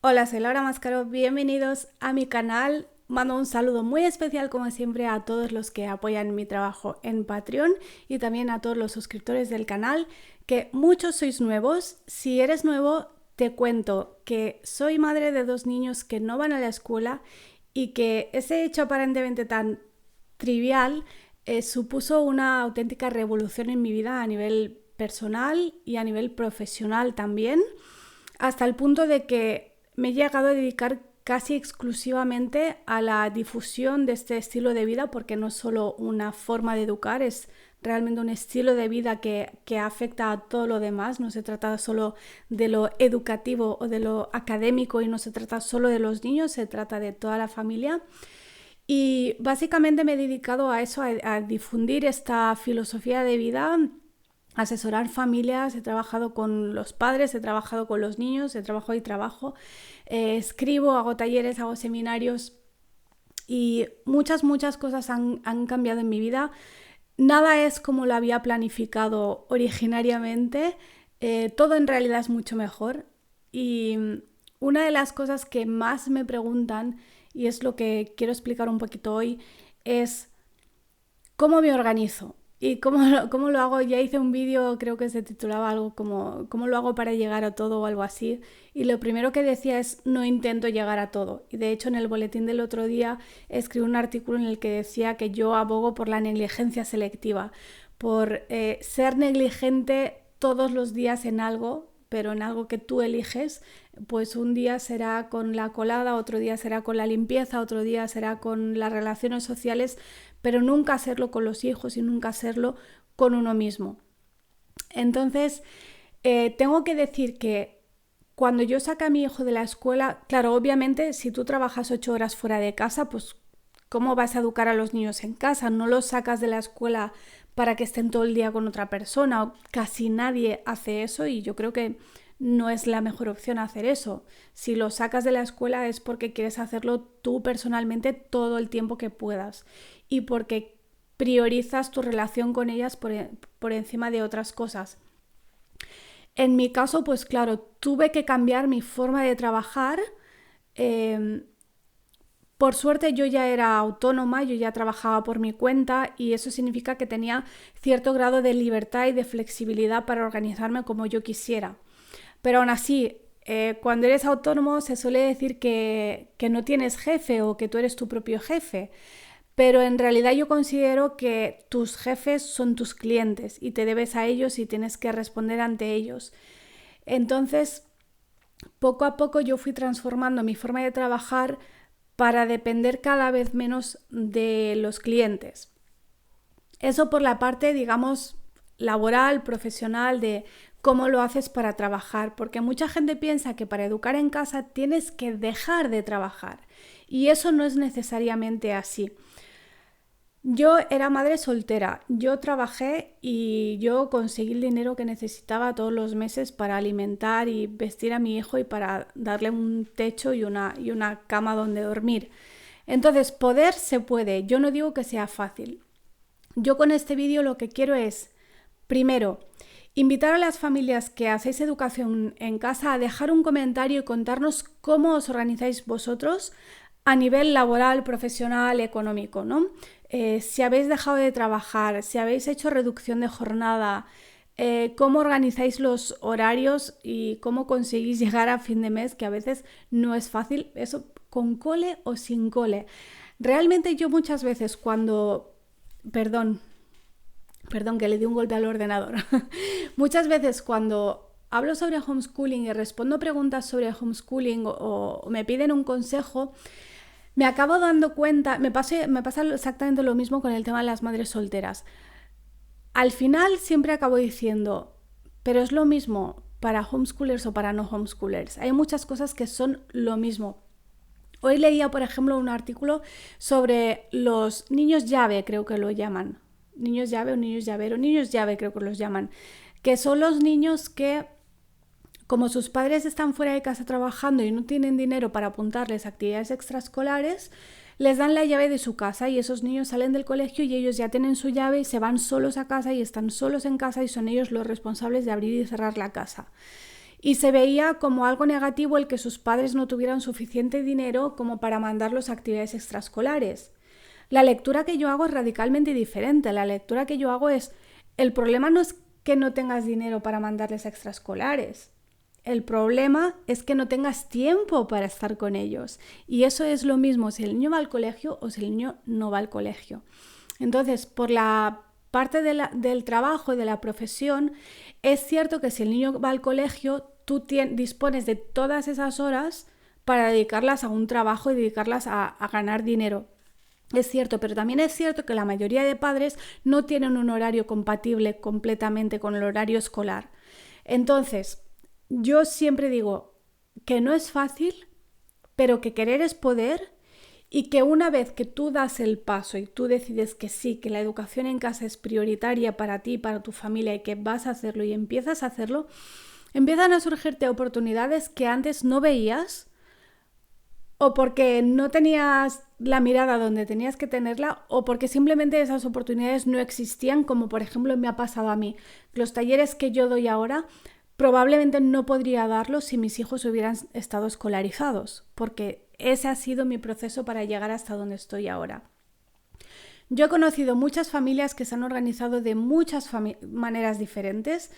Hola, soy Laura Mascaro, bienvenidos a mi canal. Mando un saludo muy especial como siempre a todos los que apoyan mi trabajo en Patreon y también a todos los suscriptores del canal, que muchos sois nuevos. Si eres nuevo, te cuento que soy madre de dos niños que no van a la escuela y que ese hecho aparentemente tan trivial supuso una auténtica revolución en mi vida a nivel personal y a nivel profesional también, hasta el punto de que me he llegado a dedicar casi exclusivamente a la difusión de este estilo de vida, porque no es solo una forma de educar, es realmente un estilo de vida que afecta a todo lo demás. No se trata solo de lo educativo o de lo académico y no se trata solo de los niños, se trata de toda la familia. Y básicamente me he dedicado a eso, a difundir esta filosofía de vida, asesorar familias. He trabajado con los padres, he trabajado con los niños, he trabajado y trabajo, escribo, hago talleres, hago seminarios y muchas cosas han cambiado en mi vida. Nada es como lo había planificado originariamente, todo en realidad es mucho mejor. Y una de las cosas que más me preguntan, y es lo que quiero explicar un poquito hoy, es cómo me organizo y cómo lo hago. Ya hice un vídeo, creo que se titulaba algo como cómo lo hago para llegar a todo o algo así, y lo primero que decía es no intento llegar a todo. Y de hecho en el boletín del otro día escribí un artículo en el que decía que yo abogo por la negligencia selectiva, por ser negligente todos los días en algo, pero en algo que tú eliges. Pues un día será con la colada, otro día será con la limpieza, otro día será con las relaciones sociales, pero nunca hacerlo con los hijos y nunca hacerlo con uno mismo. Entonces, tengo que decir que cuando yo saqué a mi hijo de la escuela, claro, obviamente si tú trabajas 8 horas fuera de casa, pues ¿cómo vas a educar a los niños en casa? No los sacas de la escuela para que estén todo el día con otra persona. Casi nadie hace eso y yo creo que no es la mejor opción hacer eso. Si los sacas de la escuela es porque quieres hacerlo tú personalmente todo el tiempo que puedas y porque priorizas tu relación con ellas por encima de otras cosas. En mi caso, pues claro, tuve que cambiar mi forma de trabajar. Por suerte yo ya era autónoma, yo ya trabajaba por mi cuenta y eso significa que tenía cierto grado de libertad y de flexibilidad para organizarme como yo quisiera. Pero aún así, cuando eres autónomo se suele decir que no tienes jefe o que tú eres tu propio jefe. Pero en realidad yo considero que tus jefes son tus clientes y te debes a ellos y tienes que responder ante ellos. Entonces, poco a poco yo fui transformando mi forma de trabajar para depender cada vez menos de los clientes. Eso por la parte, digamos, laboral, profesional, de cómo lo haces para trabajar, porque mucha gente piensa que para educar en casa tienes que dejar de trabajar y eso no es necesariamente así. Yo era madre soltera, yo trabajé y yo conseguí el dinero que necesitaba todos los meses para alimentar y vestir a mi hijo y para darle un techo y una cama donde dormir. Entonces, poder se puede, yo no digo que sea fácil. Yo con este vídeo lo que quiero es, primero, invitar a las familias que hacéis educación en casa a dejar un comentario y contarnos cómo os organizáis vosotros a nivel laboral, profesional, económico, ¿no? Si habéis dejado de trabajar, si habéis hecho reducción de jornada, cómo organizáis los horarios y cómo conseguís llegar a fin de mes, que a veces no es fácil, eso con cole o sin cole. Realmente yo muchas veces cuando... Perdón, que le di un golpe al ordenador. Muchas veces cuando hablo sobre homeschooling y respondo preguntas sobre homeschooling o me piden un consejo, me acabo dando cuenta, me pasa exactamente lo mismo con el tema de las madres solteras. Al final siempre acabo diciendo, pero es lo mismo para homeschoolers o para no homeschoolers. Hay muchas cosas que son lo mismo. Hoy leía, por ejemplo, un artículo sobre los niños llave, creo que lo llaman. Niños llave o niños llavero, niños llave creo que los llaman. Que son los niños que, como sus padres están fuera de casa trabajando y no tienen dinero para apuntarles a actividades extraescolares, les dan la llave de su casa y esos niños salen del colegio y ellos ya tienen su llave y se van solos a casa y están solos en casa y son ellos los responsables de abrir y cerrar la casa. y se veía como algo negativo el que sus padres no tuvieran suficiente dinero como para mandarlos a actividades extraescolares. La lectura que yo hago es radicalmente diferente. La lectura que yo hago es, el problema no es que no tengas dinero para mandarles a extraescolares. El problema es que no tengas tiempo para estar con ellos. Y eso es lo mismo si el niño va al colegio o si el niño no va al colegio. Entonces, por la parte del trabajo y de la profesión, es cierto que si el niño va al colegio, tú dispones de todas esas horas para dedicarlas a un trabajo y dedicarlas a ganar dinero. Es cierto, pero también es cierto que la mayoría de padres no tienen un horario compatible completamente con el horario escolar. Entonces, yo siempre digo que no es fácil, pero que querer es poder y que una vez que tú das el paso y tú decides que sí, que la educación en casa es prioritaria para ti, para tu familia y que vas a hacerlo y empiezas a hacerlo, empiezan a surgirte oportunidades que antes no veías o porque no tenías la mirada donde tenías que tenerla o porque simplemente esas oportunidades no existían, como por ejemplo me ha pasado a mí. Los talleres que yo doy ahora probablemente no podría darlos si mis hijos hubieran estado escolarizados, porque ese ha sido mi proceso para llegar hasta donde estoy ahora. Yo he conocido muchas familias que se han organizado de muchas maneras diferentes.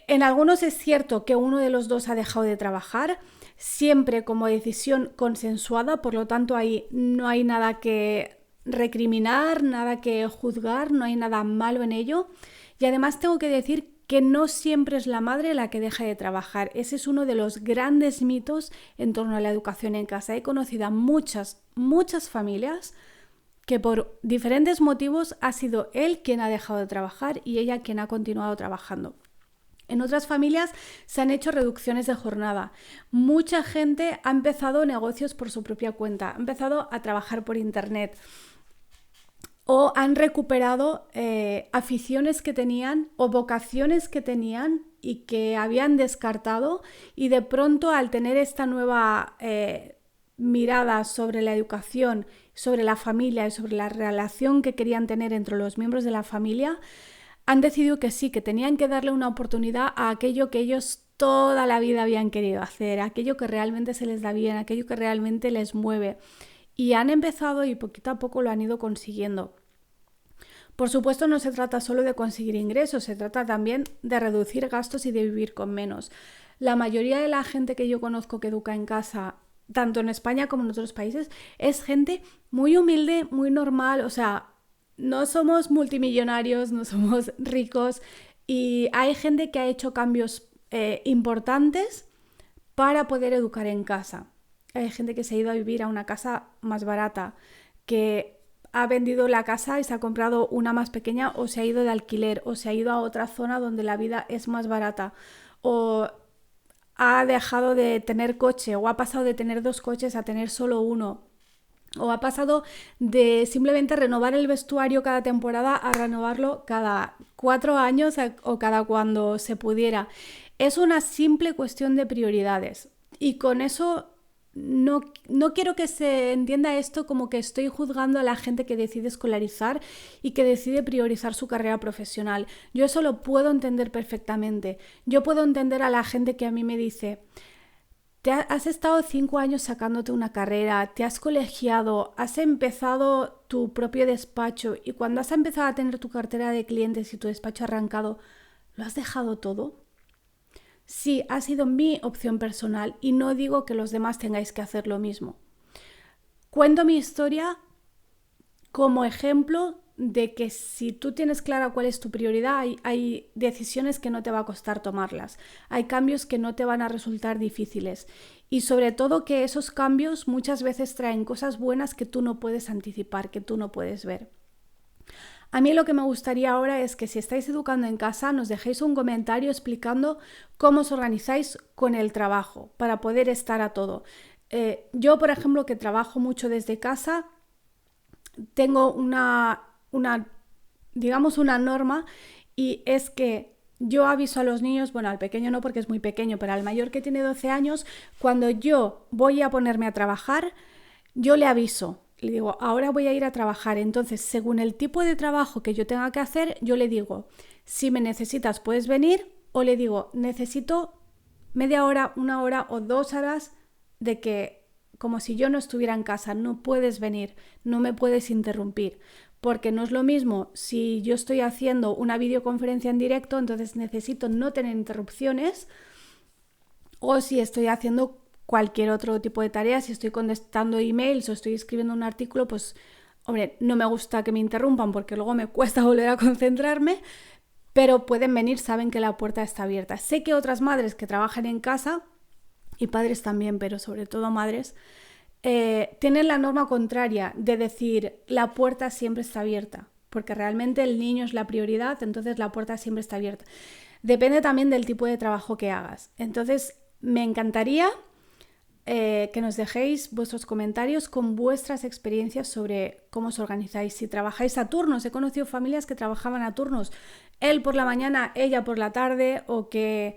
En algunos es cierto que uno de los dos ha dejado de trabajar, siempre como decisión consensuada, por lo tanto ahí no hay nada que recriminar, nada que juzgar, no hay nada malo en ello. Y además tengo que decir que no siempre es la madre la que deja de trabajar. Ese es uno de los grandes mitos en torno a la educación en casa. He conocido a muchas familias que por diferentes motivos ha sido él quien ha dejado de trabajar y ella quien ha continuado trabajando. En otras familias se han hecho reducciones de jornada. Mucha gente ha empezado negocios por su propia cuenta, ha empezado a trabajar por internet o han recuperado aficiones que tenían o vocaciones que tenían y que habían descartado, y de pronto al tener esta nueva mirada sobre la educación, sobre la familia y sobre la relación que querían tener entre los miembros de la familia, han decidido que sí, que tenían que darle una oportunidad a aquello que ellos toda la vida habían querido hacer, aquello que realmente se les da bien, aquello que realmente les mueve. Y han empezado y poquito a poco lo han ido consiguiendo. Por supuesto, no se trata solo de conseguir ingresos, se trata también de reducir gastos y de vivir con menos. La mayoría de la gente que yo conozco que educa en casa, tanto en España como en otros países, es gente muy humilde, muy normal, o sea, no somos multimillonarios, no somos ricos, y hay gente que ha hecho cambios importantes para poder educar en casa. Hay gente que se ha ido a vivir a una casa más barata, que ha vendido la casa y se ha comprado una más pequeña, o se ha ido de alquiler, o se ha ido a otra zona donde la vida es más barata, o ha dejado de tener coche, o ha pasado de tener 2 coches a tener solo uno, o ha pasado de simplemente renovar el vestuario cada temporada a renovarlo cada 4 años o cada cuando se pudiera. Es una simple cuestión de prioridades, y con eso no quiero que se entienda esto como que estoy juzgando a la gente que decide escolarizar y que decide priorizar su carrera profesional. Yo eso lo puedo entender perfectamente. Yo puedo entender a la gente que a mí me dice: has estado 5 años sacándote una carrera, te has colegiado, has empezado tu propio despacho, y cuando has empezado a tener tu cartera de clientes y tu despacho arrancado, ¿lo has dejado todo? Sí, ha sido mi opción personal y no digo que los demás tengáis que hacer lo mismo. Cuento mi historia como ejemplo de que si tú tienes clara cuál es tu prioridad, hay decisiones que no te va a costar tomarlas, hay cambios que no te van a resultar difíciles, y sobre todo que esos cambios muchas veces traen cosas buenas que tú no puedes anticipar, que tú no puedes ver. A mí lo que me gustaría ahora es que si estáis educando en casa nos dejéis un comentario explicando cómo os organizáis con el trabajo para poder estar a todo. Yo, por ejemplo, que trabajo mucho desde casa, tengo una norma, y es que yo aviso a los niños, bueno, al pequeño no porque es muy pequeño, pero al mayor, que tiene 12 años, cuando yo voy a ponerme a trabajar, yo le aviso. Le digo, ahora voy a ir a trabajar. Entonces, según el tipo de trabajo que yo tenga que hacer, yo le digo, si me necesitas puedes venir, o le digo, necesito media hora, 1 hora o 2 horas de que como si yo no estuviera en casa, no puedes venir, no me puedes interrumpir. Porque no es lo mismo si yo estoy haciendo una videoconferencia en directo, entonces necesito no tener interrupciones, o si estoy haciendo cualquier otro tipo de tarea, si estoy contestando emails o estoy escribiendo un artículo, pues, hombre, no me gusta que me interrumpan porque luego me cuesta volver a concentrarme, pero pueden venir, saben que la puerta está abierta. Sé que otras madres que trabajan en casa, y padres también, pero sobre todo madres, tienen la norma contraria de decir la puerta siempre está abierta, porque realmente el niño es la prioridad, entonces la puerta siempre está abierta. Depende también del tipo de trabajo que hagas. Entonces, me encantaría que nos dejéis vuestros comentarios con vuestras experiencias sobre cómo os organizáis. Si trabajáis a turnos, he conocido familias que trabajaban a turnos, él por la mañana, ella por la tarde, o que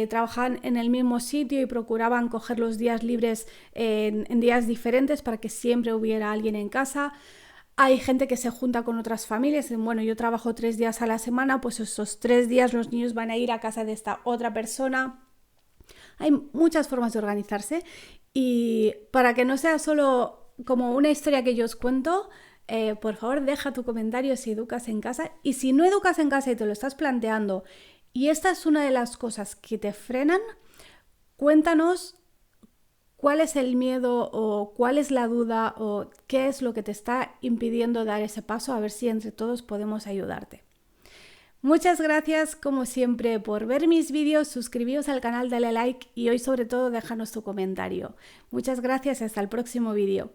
trabajaban en el mismo sitio y procuraban coger los días libres en días diferentes para que siempre hubiera alguien en casa. Hay gente que se junta con otras familias, bueno, yo trabajo 3 días a la semana, pues esos 3 días los niños van a ir a casa de esta otra persona. Hay muchas formas de organizarse, y para que no sea solo como una historia que yo os cuento, por favor deja tu comentario si educas en casa, y si no educas en casa y te lo estás planteando y esta es una de las cosas que te frenan, cuéntanos cuál es el miedo o cuál es la duda o qué es lo que te está impidiendo dar ese paso, a ver si entre todos podemos ayudarte. Muchas gracias como siempre por ver mis vídeos, suscribíos al canal, dale like y hoy sobre todo déjanos tu comentario. Muchas gracias, hasta el próximo vídeo.